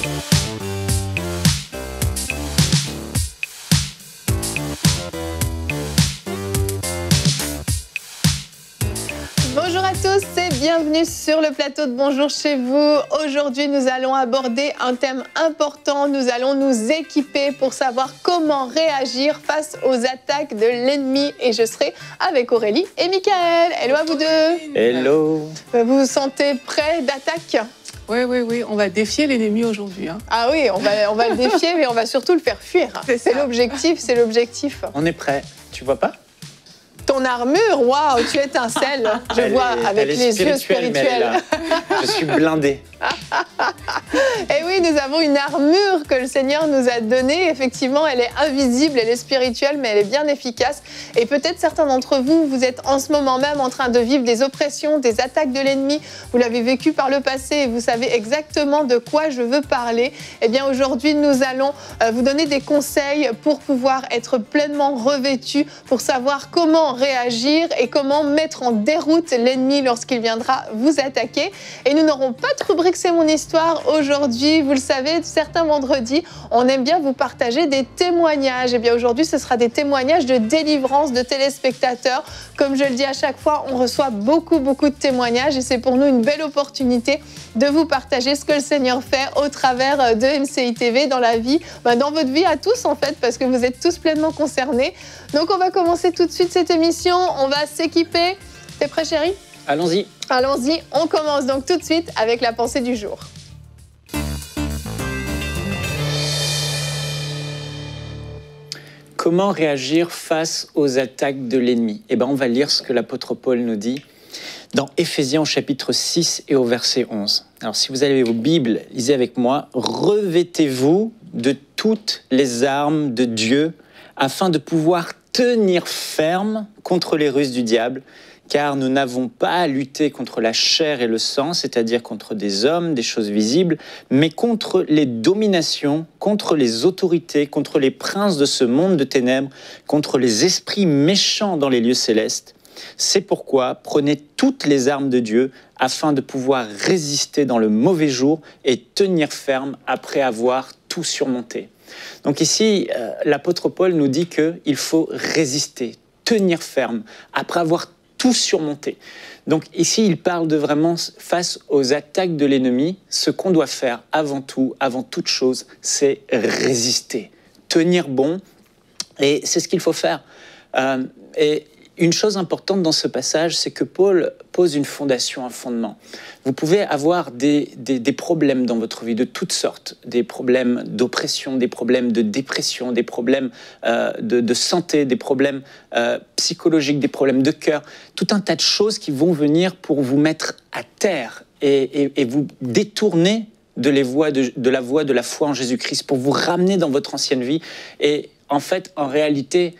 Bonjour à tous et bienvenue sur le plateau de Bonjour chez vous. Aujourd'hui, nous allons aborder un thème important. Nous allons nous équiper pour savoir comment réagir face aux attaques de l'ennemi. Et je serai avec Aurélie et Michael. Hello à vous deux. Hello. Vous vous sentez prêts d'attaque ? Oui, on va défier l'ennemi aujourd'hui. Hein. Ah oui, on va le défier, mais on va surtout le faire fuir. C'est l'objectif. On est prêt, tu vois pas? Ton armure, waouh, tu étincelles. Je vois avec les yeux spirituels. Je suis blindé. Et oui, nous avons une armure que le Seigneur nous a donnée. Effectivement, elle est invisible, elle est spirituelle, mais elle est bien efficace. Et peut-être certains d'entre vous, vous êtes en ce moment même en train de vivre des oppressions, des attaques de l'ennemi. Vous l'avez vécu par le passé et vous savez exactement de quoi je veux parler. Eh bien, aujourd'hui, nous allons vous donner des conseils pour pouvoir être pleinement revêtus, pour savoir comment réagir et comment mettre en déroute l'ennemi lorsqu'il viendra vous attaquer. Et nous n'aurons pas de rubrique C'est mon histoire aujourd'hui. Vous le savez, certains vendredis, on aime bien vous partager des témoignages. Et bien aujourd'hui, ce sera des témoignages de délivrance de téléspectateurs. Comme je le dis à chaque fois, on reçoit beaucoup de témoignages et c'est pour nous une belle opportunité de vous partager ce que le Seigneur fait au travers de MCI TV dans la vie, dans votre vie à tous en fait, parce que vous êtes tous pleinement concernés. Donc on va commencer tout de suite cette émission. On va s'équiper. T'es prêt, chérie ? Allons-y. Allons-y, on commence donc tout de suite avec la pensée du jour. Comment réagir face aux attaques de l'ennemi? On va lire ce que l'apôtre Paul nous dit dans Éphésiens au chapitre 6 et au verset 11. Alors si vous avez vos Bibles, lisez avec moi. « Revêtez-vous de toutes les armes de Dieu afin de pouvoir tenir ferme contre les ruses du diable, car nous n'avons pas à lutter contre la chair et le sang, c'est-à-dire contre des hommes, des choses visibles, mais contre les dominations, contre les autorités, contre les princes de ce monde de ténèbres, contre les esprits méchants dans les lieux célestes. C'est pourquoi prenez toutes les armes de Dieu afin de pouvoir résister dans le mauvais jour et tenir ferme après avoir tout surmonté. » Donc ici, l'apôtre Paul nous dit qu'il faut résister, tenir ferme, après avoir tout surmonté. Donc ici, il parle de vraiment, face aux attaques de l'ennemi, ce qu'on doit faire avant tout, avant toute chose, c'est résister, tenir bon, et c'est ce qu'il faut faire. Et une chose importante dans ce passage, c'est que Paul pose une fondation, un fondement. Vous pouvez avoir des problèmes dans votre vie de toutes sortes, des problèmes d'oppression, des problèmes de dépression, des problèmes de santé, des problèmes psychologiques, des problèmes de cœur, tout un tas de choses qui vont venir pour vous mettre à terre et vous détourner de la voie de la foi en Jésus-Christ, pour vous ramener dans votre ancienne vie. Et en fait, en réalité,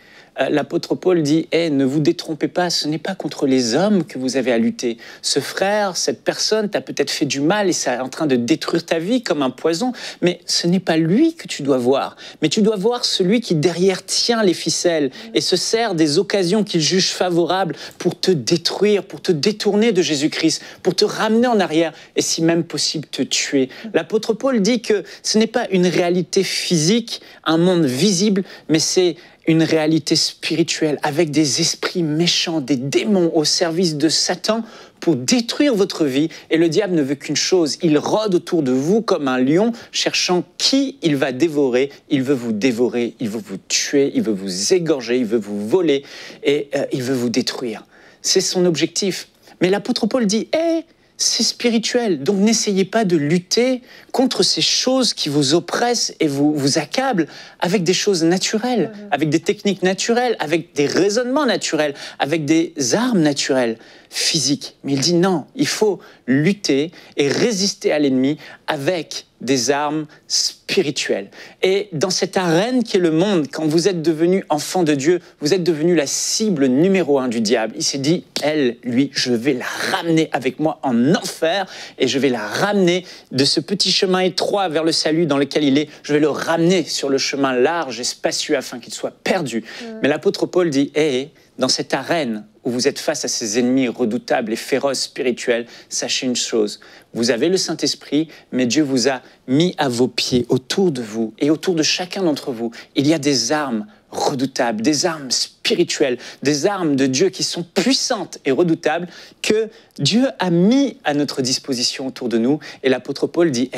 l'apôtre Paul dit « ne vous détrompez pas, ce n'est pas contre les hommes que vous avez à lutter. Ce frère, cette personne t'a peut-être fait du mal et ça est en train de détruire ta vie comme un poison, mais ce n'est pas lui que tu dois voir. Mais tu dois voir celui qui derrière tient les ficelles et se sert des occasions qu'il juge favorables pour te détruire, pour te détourner de Jésus-Christ, pour te ramener en arrière et si même possible te tuer. » L'apôtre Paul dit que ce n'est pas une réalité physique, un monde visible, mais c'est une réalité spirituelle avec des esprits méchants, des démons au service de Satan pour détruire votre vie. Et le diable ne veut qu'une chose, il rôde autour de vous comme un lion, cherchant qui il va dévorer. Il veut vous dévorer, il veut vous tuer, il veut vous égorger, il veut vous voler et il veut vous détruire. C'est son objectif. Mais l'apôtre Paul dit « c'est spirituel, donc n'essayez pas de lutter contre ces choses qui vous oppressent et vous accablent avec des choses naturelles, avec des techniques naturelles, avec des raisonnements naturels, avec des armes naturelles, physiques. » Mais il dit non, il faut lutter et résister à l'ennemi avec des armes spirituelles. Et dans cette arène qui est le monde, quand vous êtes devenu enfant de Dieu, vous êtes devenu la cible numéro 1 du diable. Il s'est dit, lui, je vais la ramener avec moi en enfer et je vais la ramener de ce petit chemin étroit vers le salut dans lequel il est. Je vais le ramener sur le chemin large et spacieux afin qu'il soit perdu. Mais l'apôtre Paul dit, dans cette arène où vous êtes face à ces ennemis redoutables et féroces spirituels, sachez une chose, vous avez le Saint-Esprit, mais Dieu vous a mis à vos pieds, autour de vous et autour de chacun d'entre vous. Il y a des armes redoutables, des armes spirituelles, des armes de Dieu qui sont puissantes et redoutables que Dieu a mis à notre disposition autour de nous. Et l'apôtre Paul dit,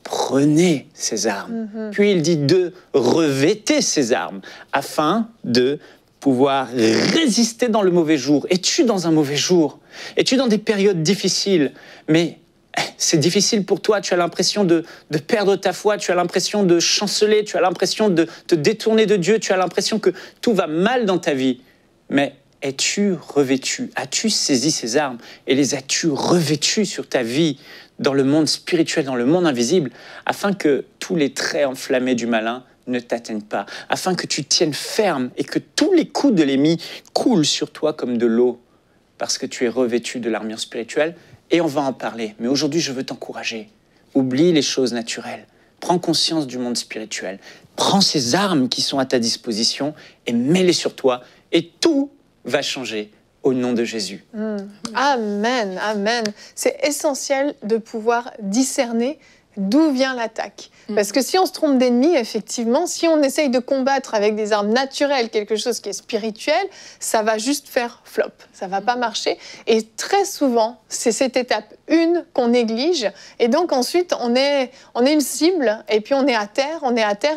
prenez ces armes. Puis il dit de revêter ces armes afin de pouvoir résister dans le mauvais jour. Es-tu dans un mauvais jour? Es-tu dans des périodes difficiles? Mais c'est difficile pour toi, tu as l'impression de perdre ta foi, tu as l'impression de chanceler, tu as l'impression de te détourner de Dieu, tu as l'impression que tout va mal dans ta vie. Mais es-tu revêtu? As-tu saisi ces armes et les as-tu revêtues sur ta vie dans le monde spirituel, dans le monde invisible, afin que tous les traits enflammés du malin ne t'atteignent pas, afin que tu tiennes ferme et que tous les coups de l'ennemi coulent sur toi comme de l'eau, parce que tu es revêtu de l'armure spirituelle. Et on va en parler. Mais aujourd'hui, je veux t'encourager. Oublie les choses naturelles. Prends conscience du monde spirituel. Prends ces armes qui sont à ta disposition et mets-les sur toi. Et tout va changer au nom de Jésus. Amen, amen. C'est essentiel de pouvoir discerner d'où vient l'attaque. Parce que si on se trompe d'ennemi, effectivement, si on essaye de combattre avec des armes naturelles, quelque chose qui est spirituel, ça va juste faire flop, ça va pas marcher. Et très souvent, c'est cette étape 1 qu'on néglige. Et donc ensuite, on est une cible, et puis on est à terre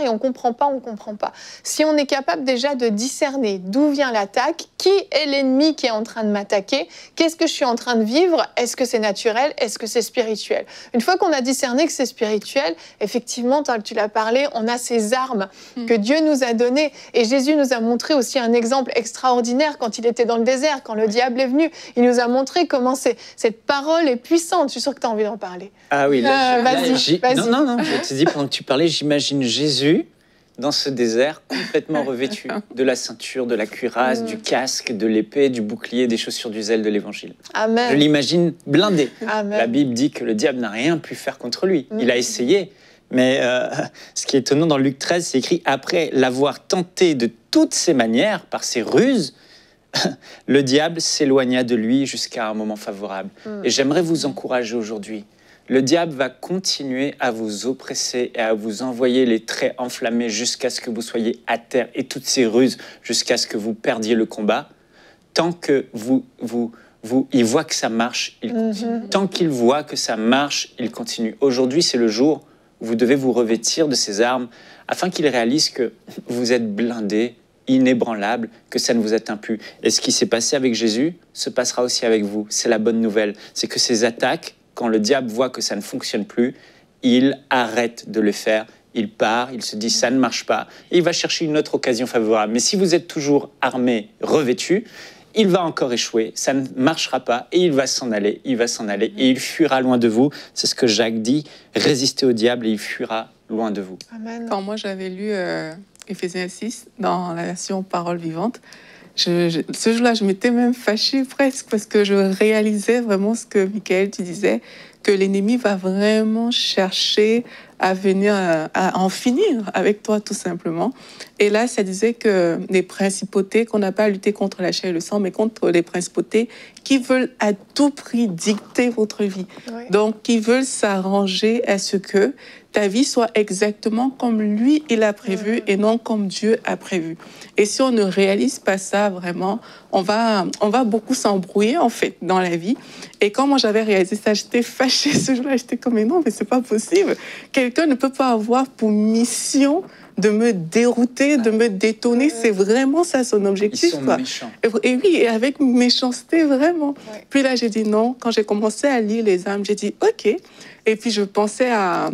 et on comprend pas. Si on est capable déjà de discerner d'où vient l'attaque, qui est l'ennemi qui est en train de m'attaquer, qu'est-ce que je suis en train de vivre, est-ce que c'est naturel, est-ce que c'est spirituel? Une fois qu'on a discerné que c'est spirituel, effectivement, tu l'as parlé, on a ces armes que Dieu nous a données. Et Jésus nous a montré aussi un exemple extraordinaire quand il était dans le désert, quand le diable est venu. Il nous a montré comment cette parole est puissante. Je suis sûre que tu as envie d'en parler. Ah oui, vas-y. Non, je te dis, pendant que tu parlais, j'imagine Jésus dans ce désert, complètement revêtu de la ceinture, de la cuirasse, du casque, de l'épée, du bouclier, des chaussures du zèle de l'évangile. Amen. Je l'imagine blindé. Amen. La Bible dit que le diable n'a rien pu faire contre lui. Il a essayé. Mais ce qui est étonnant dans Luc 13, c'est écrit « Après l'avoir tenté de toutes ses manières, par ses ruses, le diable s'éloigna de lui jusqu'à un moment favorable. » Et j'aimerais vous encourager aujourd'hui. Le diable va continuer à vous oppresser et à vous envoyer les traits enflammés jusqu'à ce que vous soyez à terre et toutes ces ruses jusqu'à ce que vous perdiez le combat. Tant que il voit que ça marche, il continue. Tant qu'il voit que ça marche, il continue. Aujourd'hui, c'est le jour où vous devez vous revêtir de ces armes afin qu'il réalise que vous êtes blindé, inébranlable, que ça ne vous atteint plus. Et ce qui s'est passé avec Jésus se passera aussi avec vous. C'est la bonne nouvelle. C'est que ces attaques, quand le diable voit que ça ne fonctionne plus, il arrête de le faire. Il part, il se dit ça ne marche pas. Et il va chercher une autre occasion favorable. Mais si vous êtes toujours armé, revêtu, il va encore échouer, ça ne marchera pas et il va s'en aller et il fuira loin de vous. C'est ce que Jacques dit, résistez au diable et il fuira loin de vous. Amen. Quand moi j'avais lu Éphésiens 6 dans la version Parole vivante, ce jour-là, je m'étais même fâchée presque parce que je réalisais vraiment ce que Michael, tu disais, que l'ennemi va vraiment chercher à venir, à en finir avec toi tout simplement. Et là, ça disait que les principautés, qu'on n'a pas à lutter contre la chair et le sang, mais contre les principautés qui veulent à tout prix dicter votre vie. Oui. Donc, qui veulent s'arranger à ce que ta vie soit exactement comme lui, il a prévu et non comme Dieu a prévu. Et si on ne réalise pas ça, vraiment, on va beaucoup s'embrouiller, en fait, dans la vie. Et quand moi, j'avais réalisé ça, j'étais fâchée ce jour-là. J'étais comme, mais non, mais c'est pas possible. Quelqu'un ne peut pas avoir pour mission de me dérouter, de me détourner. C'est vraiment ça son objectif. Ils sont méchants. Et oui, et avec méchanceté, vraiment. Ouais. Puis là, j'ai dit non. Quand j'ai commencé à lire les âmes, j'ai dit OK. Et puis, je pensais à...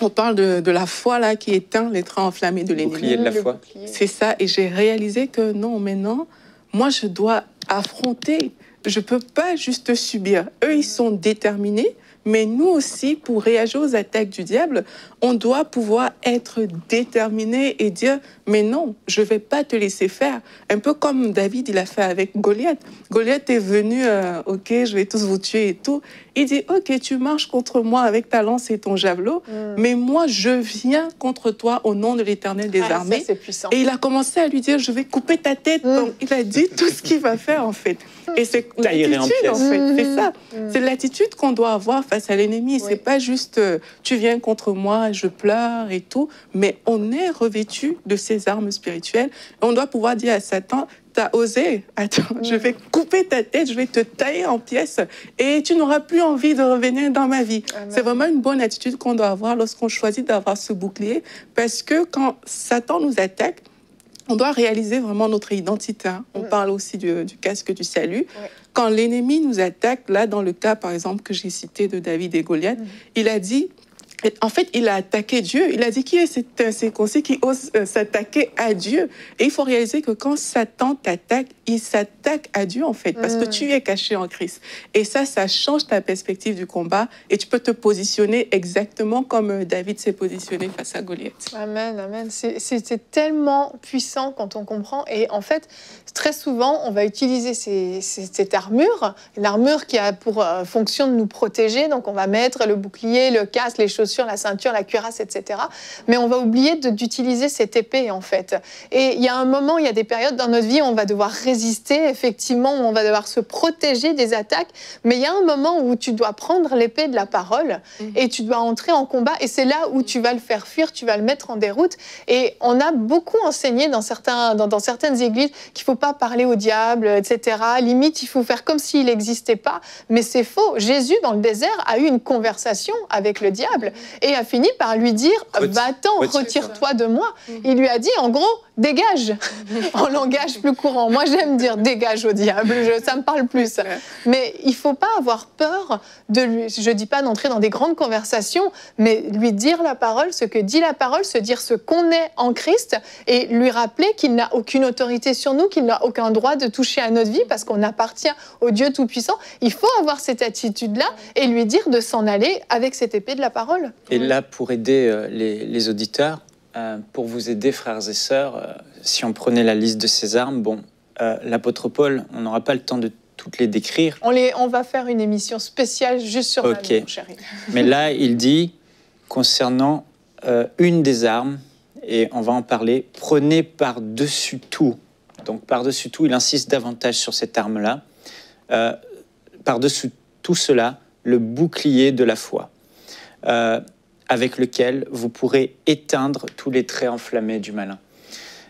On parle de la foi là, qui éteint les traits enflammés de l'ennemi. Le bouclier de la foi. C'est ça. Et j'ai réalisé que non, maintenant, moi, je dois affronter. Je ne peux pas juste subir. Eux, ils sont déterminés. Mais nous aussi, pour réagir aux attaques du diable, on doit pouvoir être déterminé et dire « Mais non, je ne vais pas te laisser faire ». Un peu comme David, il a fait avec Goliath. Goliath est venu « Ok, je vais tous vous tuer et tout ». Il dit, ok, tu marches contre moi avec ta lance et ton javelot, mais moi, je viens contre toi au nom de l'Éternel des armées. Ça, c'est puissant. Et il a commencé à lui dire, je vais couper ta tête. Donc, il a dit tout ce qu'il va faire, en fait. Et c'est l'attitude, en fait. C'est ça. C'est l'attitude qu'on doit avoir face à l'ennemi. C'est pas juste, tu viens contre moi, je pleure et tout, mais on est revêtu de ces armes spirituelles. Et on doit pouvoir dire à Satan, t'as osé, attends, je vais couper ta tête, je vais te tailler en pièces et tu n'auras plus envie de revenir dans ma vie. Amen. C'est vraiment une bonne attitude qu'on doit avoir lorsqu'on choisit d'avoir ce bouclier, parce que quand Satan nous attaque, on doit réaliser vraiment notre identité. On parle aussi du casque du salut. Quand l'ennemi nous attaque, là, dans le cas, par exemple, que j'ai cité de David et Goliath, il a dit... En fait, il a attaqué Dieu. Il a dit, qui est cet incirconcis qui ose s'attaquer à Dieu? Et il faut réaliser que quand Satan t'attaque, il s'attaque à Dieu, en fait, parce que tu es caché en Christ. Et ça change ta perspective du combat et tu peux te positionner exactement comme David s'est positionné face à Goliath. Amen, amen. C'est tellement puissant quand on comprend. Et en fait, très souvent, on va utiliser cette armure, l'armure qui a pour fonction de nous protéger. Donc, on va mettre le bouclier, le casque, les chaussures, la ceinture, la cuirasse, etc. Mais on va oublier d'utiliser cette épée, en fait. Et il y a un moment, il y a des périodes dans notre vie où on va devoir résister, effectivement, où on va devoir se protéger des attaques. Mais il y a un moment où tu dois prendre l'épée de la parole et tu dois entrer en combat. Et c'est là où tu vas le faire fuir, tu vas le mettre en déroute. Et on a beaucoup enseigné dans certaines églises qu'il ne faut pas parler au diable, etc. Limite, il faut faire comme s'il n'existait pas. Mais c'est faux. Jésus, dans le désert, a eu une conversation avec le diable et a fini par lui dire « Va-t'en, retire-toi de moi ». Il lui a dit, en gros, « Dégage » en langage plus courant. Moi, j'aime dire « dégage au diable », ça me parle plus. Mais il ne faut pas avoir peur de lui, je ne dis pas d'entrer dans des grandes conversations, mais lui dire la parole, ce que dit la parole, se dire ce qu'on est en Christ et lui rappeler qu'il n'a aucune autorité sur nous, qu'il n'a aucun droit de toucher à notre vie parce qu'on appartient au Dieu Tout-Puissant. Il faut avoir cette attitude-là et lui dire de s'en aller avec cette épée de la parole. Et là, pour aider les auditeurs, pour vous aider, frères et sœurs, si on prenait la liste de ces armes, l'apôtre Paul, on n'aura pas le temps de toutes les décrire. On va faire une émission spéciale juste sur la mon chéri. Mais là, il dit, concernant une des armes, et on va en parler, prenez par-dessus tout. Donc, par-dessus tout, il insiste davantage sur cette arme-là. Par-dessus tout cela, le bouclier de la foi. Avec lequel vous pourrez éteindre tous les traits enflammés du malin.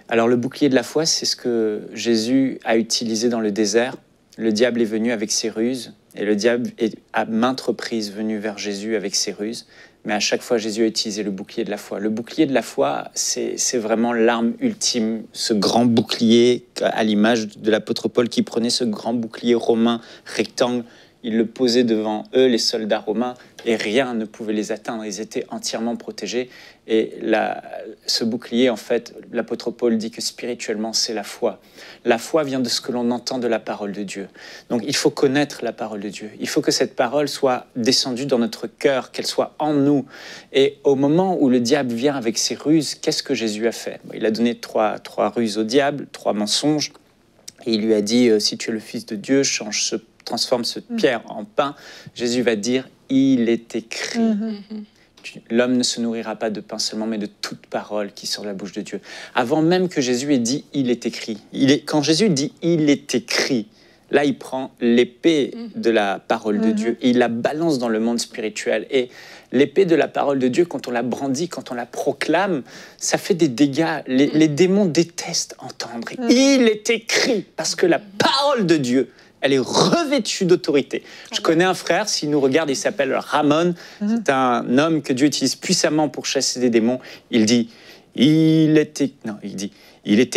Alors le bouclier de la foi, c'est ce que Jésus a utilisé dans le désert. Le diable est venu avec ses ruses, et le diable est à maintes reprises venu vers Jésus avec ses ruses, mais à chaque fois Jésus a utilisé le bouclier de la foi. Le bouclier de la foi, c'est vraiment l'arme ultime, ce grand bouclier, à l'image de l'apôtre Paul qui prenait ce grand bouclier romain rectangle. Il le posait devant eux, les soldats romains, et rien ne pouvait les atteindre. Ils étaient entièrement protégés. Et ce bouclier, en fait, l'apôtre Paul dit que spirituellement, c'est la foi. La foi vient de ce que l'on entend de la parole de Dieu. Donc, il faut connaître la parole de Dieu. Il faut que cette parole soit descendue dans notre cœur, qu'elle soit en nous. Et au moment où le diable vient avec ses ruses, qu'est-ce que Jésus a fait? Il a donné trois ruses au diable, 3 mensonges. Et il lui a dit, si tu es le Fils de Dieu, transforme cette pierre en pain. Jésus va dire, il est écrit. L'homme ne se nourrira pas de pain seulement, mais de toute parole qui sort de la bouche de Dieu. Avant même que Jésus ait dit, il est écrit. Quand Jésus dit, il est écrit, là, il prend l'épée de la parole de Dieu et il la balance dans le monde spirituel. Et l'épée de la parole de Dieu, quand on la brandit, quand on la proclame, ça fait des dégâts. Les démons détestent entendre. Il est écrit, parce que la parole de Dieu, elle est revêtue d'autorité. Je connais un frère, s'il nous regarde, il s'appelle Ramon. C'est un homme que Dieu utilise puissamment pour chasser des démons. Il dit, il est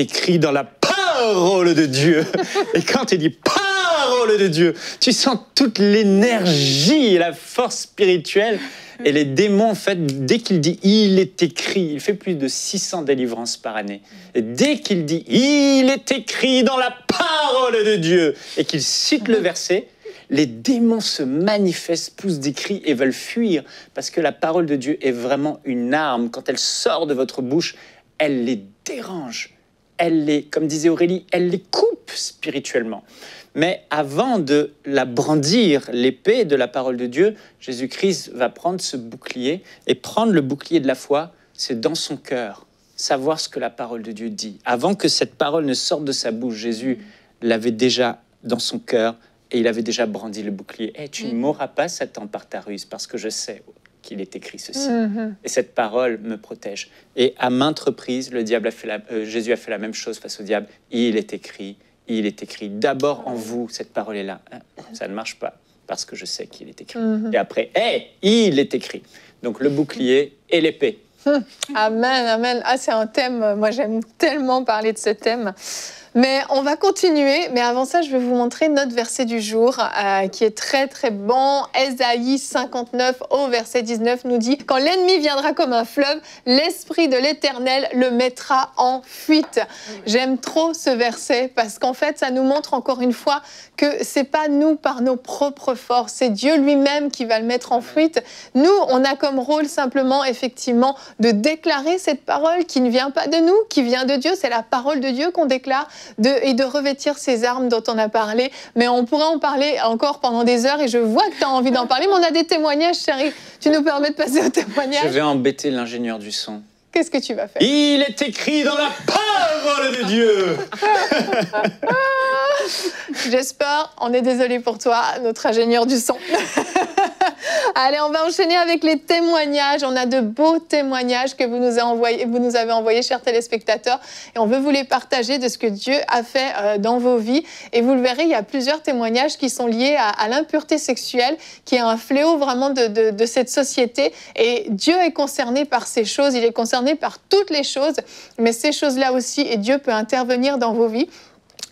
écrit dans la parole de Dieu. Et quand il dit parole de Dieu, tu sens toute l'énergie et la force spirituelle. Et les démons, en fait, dès qu'il dit « il est écrit », il fait plus de 600 délivrances par année. Et dès qu'il dit « il est écrit dans la parole de Dieu » et qu'il cite le verset, les démons se manifestent, poussent des cris et veulent fuir parce que la parole de Dieu est vraiment une arme. Quand elle sort de votre bouche, elle les dérange. comme disait Aurélie, elle les coupe spirituellement. Mais avant de la brandir, l'épée de la parole de Dieu, Jésus-Christ va prendre ce bouclier, et prendre le bouclier de la foi, c'est dans son cœur, savoir ce que la parole de Dieu dit. Avant que cette parole ne sorte de sa bouche, Jésus l'avait déjà dans son cœur, et il avait déjà brandi le bouclier. « Tu ne mourras pas, Satan, par ta ruse, parce que je sais qu'il est écrit ceci. Et cette parole me protège. » Et à maintes reprises, Jésus a fait la même chose face au diable. Il est écrit, d'abord en vous, cette parole est là. Ça ne marche pas, parce que je sais qu'il est écrit. Et après, il est écrit. Donc le bouclier et l'épée. Amen, amen. Ah, c'est un thème, moi j'aime tellement parler de ce thème. Mais on va continuer, mais avant ça, je vais vous montrer notre verset du jour qui est très très bon. Ésaïe 59 au verset 19 nous dit « Quand l'ennemi viendra comme un fleuve, l'Esprit de l'Éternel le mettra en fuite. » J'aime trop ce verset parce qu'en fait, ça nous montre encore une fois que c'est pas nous par nos propres forces, c'est Dieu lui-même qui va le mettre en fuite. Nous, on a comme rôle simplement, effectivement, de déclarer cette parole qui ne vient pas de nous, qui vient de Dieu. C'est la parole de Dieu qu'on déclare. Et de revêtir ces armes dont on a parlé. Mais on pourrait en parler encore pendant des heures et je vois que tu as envie d'en parler, mais on a des témoignages, chérie. Tu nous permets de passer aux témoignages? Je vais embêter l'ingénieur du son. Qu'est-ce que tu vas faire? Il est écrit dans la parole de Dieu. J'espère, on est désolé pour toi, notre ingénieur du son. Allez, on va enchaîner avec les témoignages. On a de beaux témoignages que vous nous avez envoyés, chers téléspectateurs. Et on veut vous les partager de ce que Dieu a fait dans vos vies. Et vous le verrez, il y a plusieurs témoignages qui sont liés à l'impureté sexuelle, qui est un fléau vraiment de cette société. Et Dieu est concerné par ces choses. Il est concerné par toutes les choses. Mais ces choses-là aussi, et Dieu peut intervenir dans vos vies.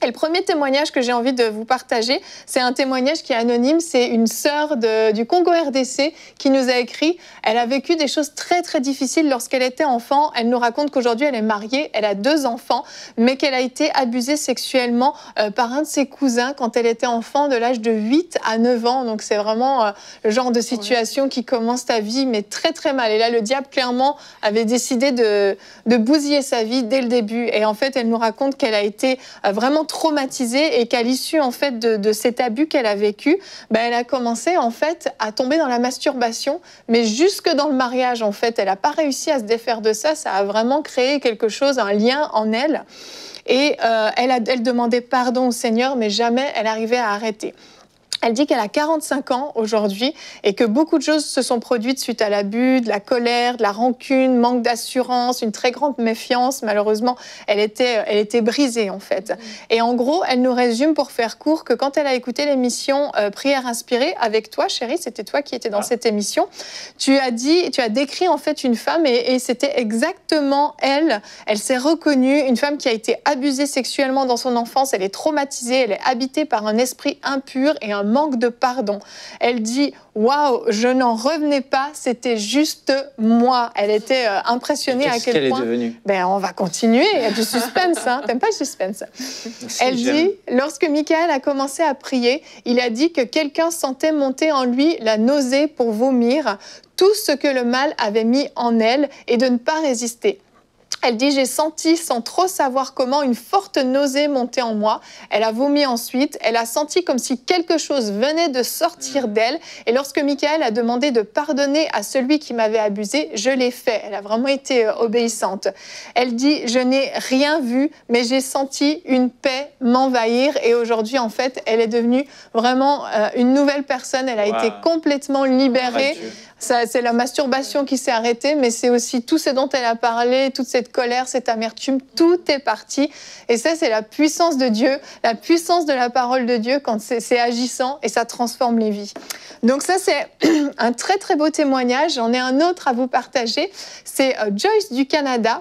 Et le premier témoignage que j'ai envie de vous partager, c'est un témoignage qui est anonyme. C'est une sœur du Congo RDC qui nous a écrit. Elle a vécu des choses très très difficiles lorsqu'elle était enfant. Elle nous raconte qu'aujourd'hui elle est mariée, elle a 2 enfants, mais qu'elle a été abusée sexuellement par un de ses cousins quand elle était enfant, de l'âge de 8 à 9 ans. Donc c'est vraiment le genre de situation qui commence ta vie, mais très très mal. Et là, le diable clairement avait décidé de bousiller sa vie dès le début. Et en fait, elle nous raconte qu'elle a été vraiment traumatisée et qu'à l'issue en fait de cet abus qu'elle a vécu, elle a commencé en fait à tomber dans la masturbation, mais jusque dans le mariage en fait, elle n'a pas réussi à se défaire de ça. Ça a vraiment créé quelque chose, un lien en elle. Et elle demandait pardon au Seigneur, mais jamais elle arrivait à arrêter. Elle dit qu'elle a 45 ans aujourd'hui et que beaucoup de choses se sont produites suite à l'abus, de la colère, de la rancune, manque d'assurance, une très grande méfiance. Malheureusement, elle était brisée en fait. Et en gros, elle nous résume pour faire court que quand elle a écouté l'émission Prière inspirée avec toi, chérie, c'était toi qui étais dans cette émission, tu as décrit en fait une femme et c'était exactement elle. Elle s'est reconnue, une femme qui a été abusée sexuellement dans son enfance, elle est traumatisée, elle est habitée par un esprit impur et un manque de pardon. Elle dit « Waouh, je n'en revenais pas, c'était juste moi ». Elle était impressionnée à quel point... Qu'est-ce qu'elle est devenue? On va continuer, il y a du suspense. Hein. T'aimes pas le suspense? Elle dit « Lorsque Michael a commencé à prier, il a dit que quelqu'un sentait monter en lui la nausée pour vomir, tout ce que le mal avait mis en elle et de ne pas résister. » Elle dit « J'ai senti, sans trop savoir comment, une forte nausée monter en moi. Elle a vomi ensuite. Elle a senti comme si quelque chose venait de sortir d'elle. Et lorsque Michael a demandé de pardonner à celui qui m'avait abusée, je l'ai fait. » Elle a vraiment été obéissante. Elle dit « Je n'ai rien vu, mais j'ai senti une paix m'envahir. » Et aujourd'hui, en fait, elle est devenue vraiment une nouvelle personne. Elle a été complètement libérée. C'est la masturbation qui s'est arrêtée, mais c'est aussi tout ce dont elle a parlé, toute cette colère, cette amertume, tout est parti. Et ça, c'est la puissance de Dieu, la puissance de la parole de Dieu quand c'est agissant et ça transforme les vies. Donc ça, c'est un très très beau témoignage. J'en ai un autre à vous partager. C'est Joyce du Canada.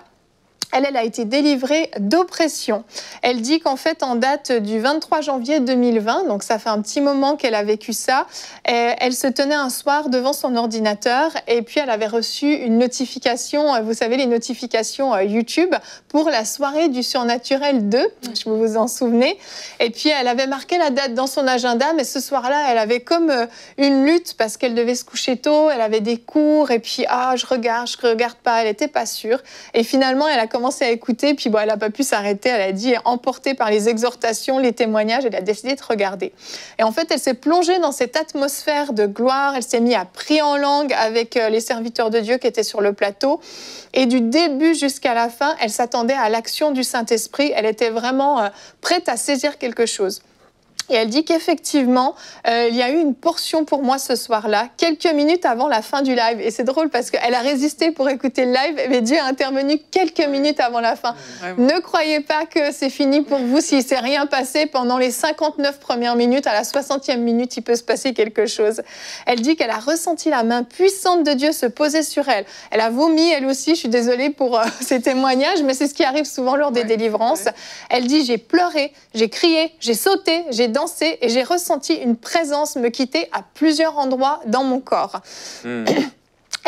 Elle a été délivrée d'oppression. Elle dit qu'en fait, en date du 23 janvier 2020, donc ça fait un petit moment qu'elle a vécu ça, elle se tenait un soir devant son ordinateur et puis elle avait reçu une notification, vous savez, les notifications YouTube pour la soirée du Surnaturel 2, je vous vous en souvenez. Et puis elle avait marqué la date dans son agenda, mais ce soir-là, elle avait comme une lutte parce qu'elle devait se coucher tôt, elle avait des cours et puis je regarde pas, elle n'était pas sûre. Et finalement, elle a commencé commencé à écouter, puis bon, elle n'a pas pu s'arrêter. Elle a dit, emportée par les exhortations, les témoignages, elle a décidé de regarder. Et en fait, elle s'est plongée dans cette atmosphère de gloire. Elle s'est mise à prier en langue avec les serviteurs de Dieu qui étaient sur le plateau. Et du début jusqu'à la fin, elle s'attendait à l'action du Saint-Esprit. Elle était vraiment prête à saisir quelque chose. Et elle dit qu'effectivement, il y a eu une portion pour moi ce soir-là, quelques minutes avant la fin du live. Et c'est drôle parce qu'elle a résisté pour écouter le live, mais Dieu a intervenu quelques minutes avant la fin. Ne croyez pas que c'est fini pour vous s'il ne s'est rien passé. Pendant les 59 premières minutes, à la 60e minute, il peut se passer quelque chose. Elle dit qu'elle a ressenti la main puissante de Dieu se poser sur elle. Elle a vomi, elle aussi. Je suis désolée pour ces témoignages, mais c'est ce qui arrive souvent lors des délivrances. Elle dit, j'ai pleuré, j'ai crié, j'ai sauté, j'ai dansé et j'ai ressenti une présence me quitter à plusieurs endroits dans mon corps.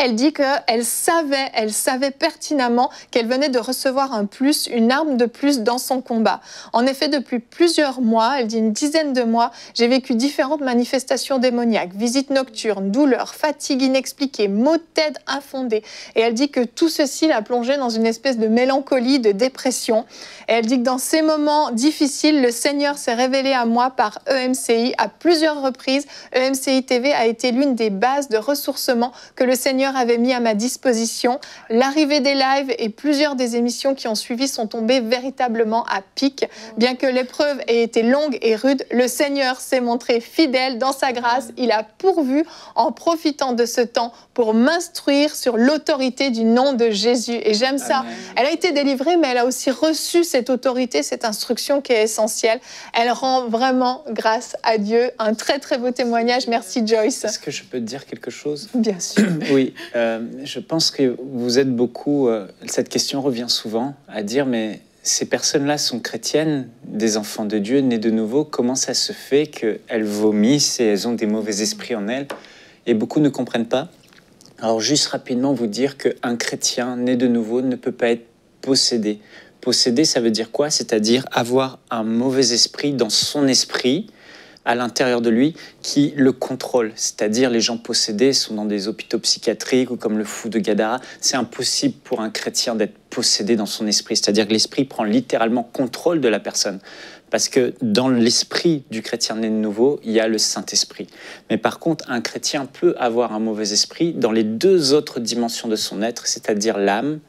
Elle dit qu'elle savait pertinemment qu'elle venait de recevoir un plus, une arme de plus dans son combat. En effet, depuis plusieurs mois, elle dit une dizaine de mois, j'ai vécu différentes manifestations démoniaques, visites nocturnes, douleurs, fatigue inexpliquée, maux de tête infondés. Et elle dit que tout ceci l'a plongée dans une espèce de mélancolie, de dépression. Et elle dit que dans ces moments difficiles, le Seigneur s'est révélé à moi par EMCI à plusieurs reprises. EMCI TV a été l'une des bases de ressourcement que le Seigneur avait mis à ma disposition. L'arrivée des lives et plusieurs des émissions qui ont suivi sont tombées véritablement à pic. Bien que l'épreuve ait été longue et rude, le Seigneur s'est montré fidèle dans sa grâce. Il a pourvu en profitant de ce temps pour m'instruire sur l'autorité du nom de Jésus. Et j'aime ça. Elle a été délivrée, mais elle a aussi reçu cette autorité, cette instruction qui est essentielle. Elle rend vraiment grâce à Dieu. Un très, très beau témoignage. Merci, Joyce. Est-ce que je peux te dire quelque chose? Bien sûr. Oui, je pense que vous êtes beaucoup... cette question revient souvent à dire, mais ces personnes-là sont chrétiennes, des enfants de Dieu, nés de nouveau. Comment ça se fait qu'elles vomissent et elles ont des mauvais esprits en elles? Et beaucoup ne comprennent pas. Alors juste rapidement vous dire qu'un chrétien né de nouveau ne peut pas être possédé. Posséder, ça veut dire quoi? C'est-à-dire avoir un mauvais esprit dans son esprit, à l'intérieur de lui, qui le contrôle. C'est-à-dire les gens possédés sont dans des hôpitaux psychiatriques ou comme le fou de Gadara. C'est impossible pour un chrétien d'être possédé dans son esprit. C'est-à-dire que l'esprit prend littéralement contrôle de la personne. Parce que dans l'esprit du chrétien né de nouveau, il y a le Saint-Esprit. Mais par contre, un chrétien peut avoir un mauvais esprit dans les deux autres dimensions de son être, c'est-à-dire l'âme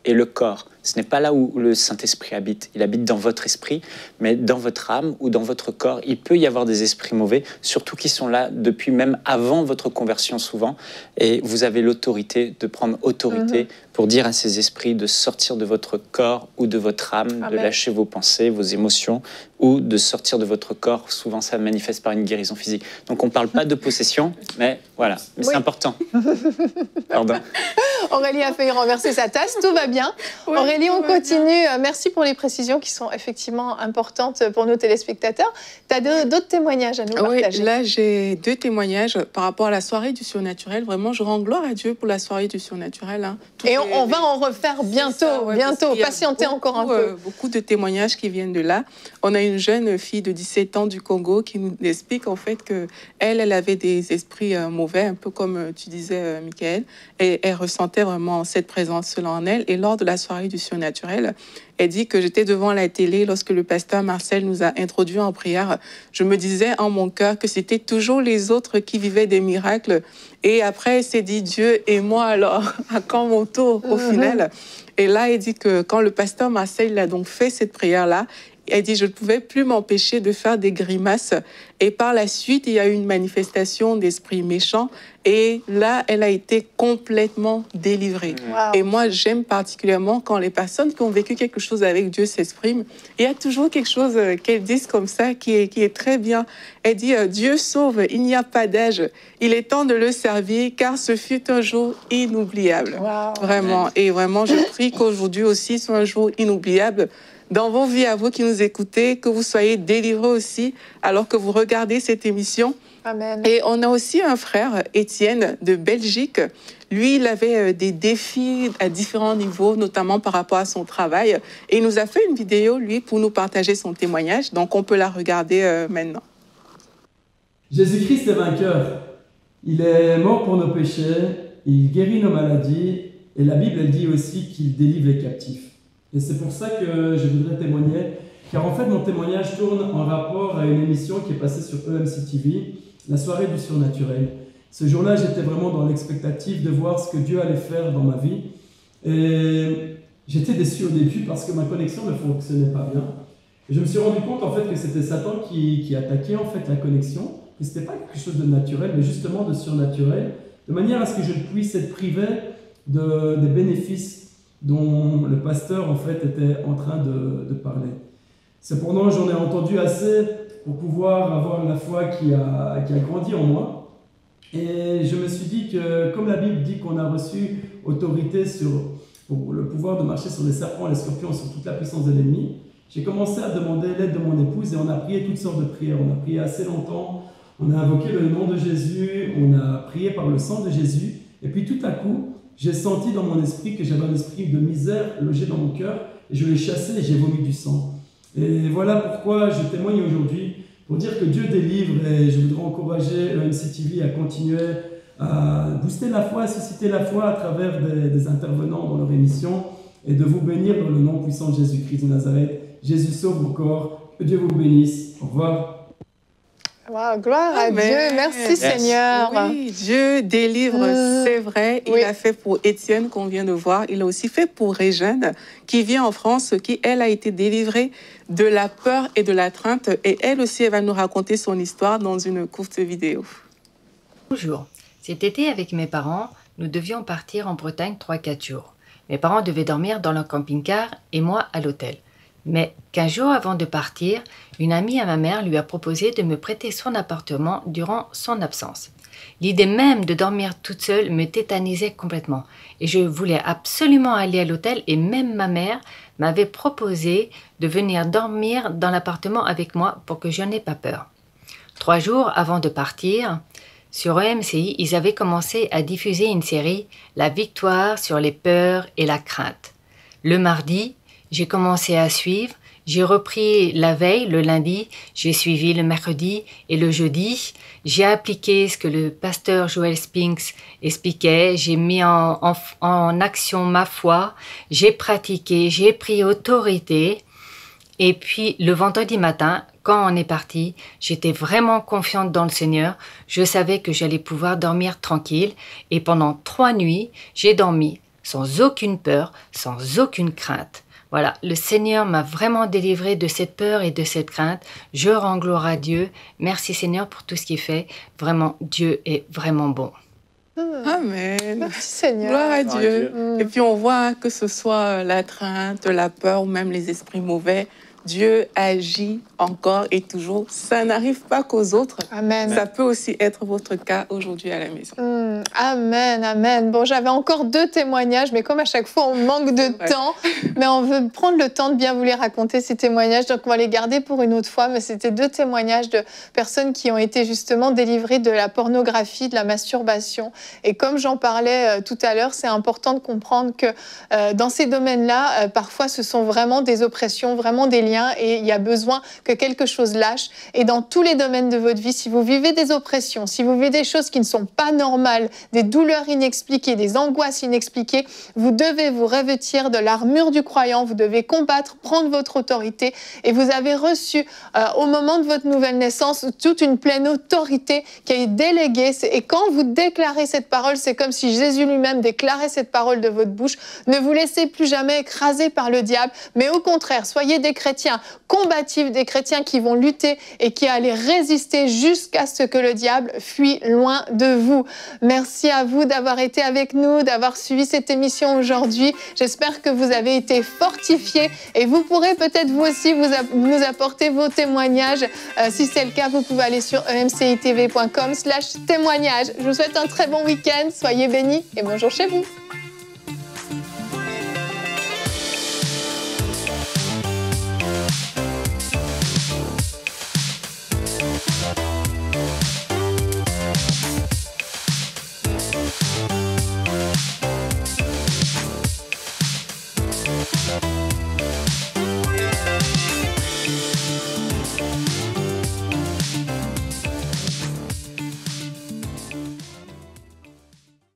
et le corps. Ce n'est pas là où le Saint-Esprit habite. Il habite dans votre esprit, mais dans votre âme ou dans votre corps, il peut y avoir des esprits mauvais, surtout qui sont là depuis même avant votre conversion souvent. Et vous avez l'autorité de prendre autorité pour dire à ces esprits de sortir de votre corps ou de votre âme, de lâcher vos pensées, vos émotions, ou de sortir de votre corps. Souvent, ça manifeste par une guérison physique. Donc, on ne parle pas de possession, mais voilà. Mais c'est important. Pardon. Aurélie a failli renverser sa tasse, tout va bien. Oui, Aurélie, on continue. Merci pour les précisions qui sont effectivement importantes pour nos téléspectateurs. Tu as d'autres témoignages à nous partager? Oui, là, j'ai deux témoignages par rapport à la soirée du surnaturel. Vraiment, je rends gloire à Dieu pour la soirée du surnaturel. Hein. Et on va en refaire bientôt, bientôt. Patientez encore un peu. Beaucoup de témoignages qui viennent de là. On a une jeune fille de 17 ans du Congo qui nous explique en fait qu'elle avait des esprits mauvais, un peu comme tu disais, Michael, et elle ressentait vraiment cette présence-là en elle. Et lors de la soirée du surnaturel, elle dit que j'étais devant la télé lorsque le pasteur Marcel nous a introduits en prière. Je me disais en mon cœur que c'était toujours les autres qui vivaient des miracles. Et après, elle s'est dit, Dieu et moi alors, à quand mon tour au final? Et là, elle dit que quand le pasteur Marcel a donc fait cette prière-là, elle dit, je ne pouvais plus m'empêcher de faire des grimaces. Et par la suite, il y a eu une manifestation d'esprits méchants. Et là, elle a été complètement délivrée. Wow. Et moi, j'aime particulièrement quand les personnes qui ont vécu quelque chose avec Dieu s'expriment. Il y a toujours quelque chose qu'elles disent comme ça qui est très bien. Elle dit, Dieu sauve, il n'y a pas d'âge. Il est temps de le servir, car ce fut un jour inoubliable. Wow. Vraiment. Et vraiment, je prie qu'aujourd'hui aussi soit un jour inoubliable dans vos vies, à vous qui nous écoutez, que vous soyez délivrés aussi alors que vous regardez cette émission. Amen. Et on a aussi un frère, Étienne, de Belgique. Lui, il avait des défis à différents niveaux, notamment par rapport à son travail. Et il nous a fait une vidéo, lui, pour nous partager son témoignage. Donc, on peut la regarder maintenant. Jésus-Christ est vainqueur. Il est mort pour nos péchés, il guérit nos maladies. Et la Bible, elle dit aussi qu'il délivre les captifs. Et c'est pour ça que je voudrais témoigner, car en fait mon témoignage tourne en rapport à une émission qui est passée sur EMC TV, la soirée du surnaturel. Ce jour-là, j'étais vraiment dans l'expectative de voir ce que Dieu allait faire dans ma vie. Et j'étais déçu au début parce que ma connexion ne fonctionnait pas bien. Et je me suis rendu compte en fait que c'était Satan qui attaquait en fait la connexion, que ce n'était pas quelque chose de naturel, mais justement de surnaturel, de manière à ce que je puisse être privé des bénéfices dont le pasteur en fait était en train de parler. Cependant, j'en ai entendu assez pour pouvoir avoir la foi qui a grandi en moi. Et je me suis dit que, comme la Bible dit qu'on a reçu autorité pour le pouvoir de marcher sur les serpents et les scorpions, sur toute la puissance de l'ennemi, j'ai commencé à demander l'aide de mon épouse et on a prié toutes sortes de prières. On a prié assez longtemps, on a invoqué le nom de Jésus, on a prié par le sang de Jésus. Et puis tout à coup, j'ai senti dans mon esprit que j'avais un esprit de misère logé dans mon cœur et je l'ai chassé et j'ai vomi du sang. Et voilà pourquoi je témoigne aujourd'hui, pour dire que Dieu délivre, et je voudrais encourager EMC TV à continuer à booster la foi, à susciter la foi à travers des intervenants dans leur émission et de vous bénir dans le nom puissant de Jésus-Christ de Nazareth. Jésus sauve encore, que Dieu vous bénisse. Au revoir. Wow, gloire à Dieu, merci Seigneur. Oui, Dieu délivre, c'est vrai. Il a fait pour Étienne qu'on vient de voir. Il a aussi fait pour Régène qui vit en France, qui elle a été délivrée de la peur et de la crainte. Et elle aussi, elle va nous raconter son histoire dans une courte vidéo. Bonjour. Cet été, avec mes parents, nous devions partir en Bretagne 3-4 jours. Mes parents devaient dormir dans leur camping-car et moi à l'hôtel. Mais 15 jours avant de partir, une amie à ma mère lui a proposé de me prêter son appartement durant son absence. L'idée même de dormir toute seule me tétanisait complètement et je voulais absolument aller à l'hôtel et même ma mère m'avait proposé de venir dormir dans l'appartement avec moi pour que je n'aie pas peur. 3 jours avant de partir, sur EMCI, ils avaient commencé à diffuser une série « La victoire sur les peurs et la crainte ». Le mardi, j'ai commencé à suivre, j'ai repris la veille, le lundi, j'ai suivi le mercredi et le jeudi. J'ai appliqué ce que le pasteur Joel Spinks expliquait, j'ai mis en action ma foi, j'ai pratiqué, j'ai pris autorité. Et puis le vendredi matin, quand on est parti, j'étais vraiment confiante dans le Seigneur. Je savais que j'allais pouvoir dormir tranquille et pendant 3 nuits, j'ai dormi sans aucune peur, sans aucune crainte. Voilà, le Seigneur m'a vraiment délivré de cette peur et de cette crainte. Je rends gloire à Dieu. Merci Seigneur pour tout ce qu'il fait. Vraiment, Dieu est vraiment bon. Amen. Merci Seigneur. Gloire à Dieu. Dieu. Et puis on voit que ce soit la crainte, la peur ou même les esprits mauvais, Dieu agit encore et toujours. Ça n'arrive pas qu'aux autres. Amen. Ça peut aussi être votre cas aujourd'hui à la maison. Amen, amen. Bon, j'avais encore 2 témoignages, mais comme à chaque fois, on manque de temps. Mais on veut prendre le temps de bien vous les raconter, ces témoignages. Donc, on va les garder pour une autre fois. Mais c'était 2 témoignages de personnes qui ont été justement délivrées de la pornographie, de la masturbation. Et comme j'en parlais tout à l'heure, c'est important de comprendre que dans ces domaines-là, parfois, ce sont vraiment des oppressions, vraiment des liens. Et il y a besoin que quelque chose lâche. Et dans tous les domaines de votre vie, si vous vivez des oppressions, si vous vivez des choses qui ne sont pas normales, des douleurs inexpliquées, des angoisses inexpliquées, vous devez vous revêtir de l'armure du croyant, vous devez combattre, prendre votre autorité et vous avez reçu au moment de votre nouvelle naissance toute une pleine autorité qui est déléguée et quand vous déclarez cette parole, c'est comme si Jésus lui-même déclarait cette parole de votre bouche. Ne vous laissez plus jamais écraser par le diable, mais au contraire, soyez des chrétiens combatifs, des chrétiens qui vont lutter et qui allaient résister jusqu'à ce que le diable fuit loin de vous. Merci à vous d'avoir été avec nous, d'avoir suivi cette émission aujourd'hui. J'espère que vous avez été fortifiés et vous pourrez peut-être vous aussi nous apporter vos témoignages. Si c'est le cas, vous pouvez aller sur emcitv.com/témoignages. Je vous souhaite un très bon week-end, soyez bénis et bonjour chez vous.